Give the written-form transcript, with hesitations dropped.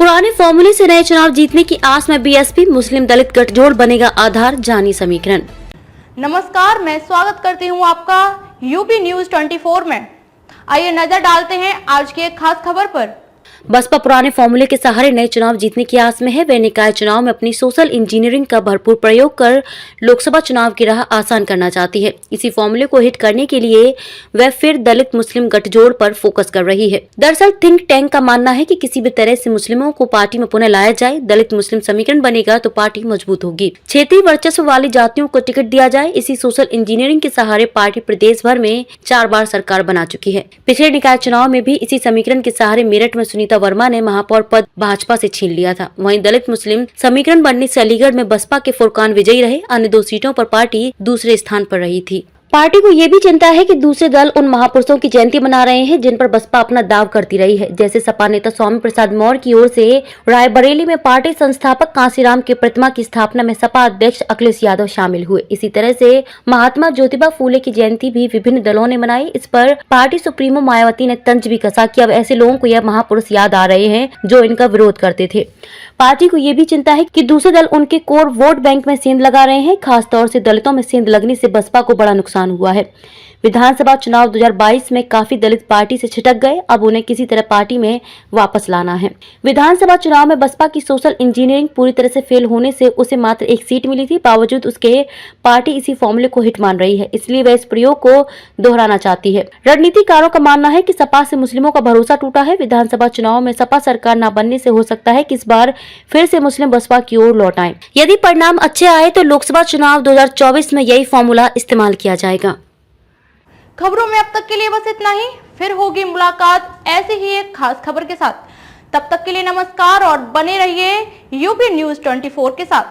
पुराने फॉर्मूले से नए चुनाव जीतने की आस में बीएसपी मुस्लिम दलित गठजोड़ बनेगा आधार, जानी समीकरण। नमस्कार, मैं स्वागत करती हूं आपका यूपी न्यूज 24 में। आइए नजर डालते हैं आज की एक खास खबर पर। बसपा पुराने फॉर्मूले के सहारे नए चुनाव जीतने की आस में है। वे निकाय चुनाव में अपनी सोशल इंजीनियरिंग का भरपूर प्रयोग कर लोकसभा चुनाव की राह आसान करना चाहती है। इसी फॉर्मूले को हिट करने के लिए वह फिर दलित मुस्लिम गठजोड़ पर फोकस कर रही है। दरअसल थिंक टैंक का मानना है कि किसी भी तरह से मुस्लिमों को पार्टी में पुनः लाया जाए, दलित मुस्लिम समीकरण बनेगा तो पार्टी मजबूत होगी। क्षेत्रीय वर्चस्व वाली जातियों को टिकट दिया जाए, इसी सोशल इंजीनियरिंग के सहारे पार्टी प्रदेश भर में 4 बार सरकार बना चुकी है। पिछले निकाय चुनाव में भी इसी समीकरण के सहारे मेरठ में सुनीता वर्मा ने महापौर पद भाजपा से छीन लिया था। वहीं दलित मुस्लिम समीकरण बनने से अलीगढ़ में बसपा के फुरकान विजयी रहे। अन्य 2 सीटों पर पार्टी दूसरे स्थान पर रही थी। पार्टी को ये भी चिंता है कि दूसरे दल उन महापुरुषों की जयंती मना रहे हैं जिन पर बसपा अपना दाव करती रही है। जैसे सपा नेता स्वामी प्रसाद मौर्य की ओर से रायबरेली में पार्टी संस्थापक कांसीराम की प्रतिमा की स्थापना में सपा अध्यक्ष अखिलेश यादव शामिल हुए। इसी तरह से महात्मा ज्योतिबा फूले की जयंती भी विभिन्न दलों ने मनाई। इस पर पार्टी सुप्रीमो मायावती ने तंज भी कसा कि अब ऐसे लोगों को यह महापुरुष याद आ रहे हैं जो इनका विरोध करते थे। पार्टी को ये भी चिंता है कि दूसरे दल उनके कोर वोट बैंक में सेंध लगा रहे हैं। खासतौर से दलितों में सेंध लगने से बसपा को बड़ा नुकसान हुआ है। विधानसभा चुनाव 2022 में काफी दलित पार्टी से छिटक गए, अब उन्हें किसी तरह पार्टी में वापस लाना है। विधानसभा चुनाव में बसपा की सोशल इंजीनियरिंग पूरी तरह से फेल होने से उसे मात्र 1 सीट मिली थी। बावजूद उसके पार्टी इसी फॉर्मूले को हिट मान रही है, इसलिए वह इस प्रयोग को दोहराना चाहती है। रणनीतिकारों का मानना है कि सपा से मुस्लिमों का भरोसा टूटा है। विधानसभा चुनाव में सपा सरकार न बनने से हो सकता है कि इस बार फिर से मुस्लिम बसपा की ओर लौट आए। यदि परिणाम अच्छे आए तो लोकसभा चुनाव 2024 में यही फॉर्मूला इस्तेमाल किया जाएगा। खबरों में अब तक के लिए बस इतना ही। फिर होगी मुलाकात ऐसे ही एक खास खबर के साथ। तब तक के लिए नमस्कार और बने रहिए यूपी न्यूज 24 के साथ।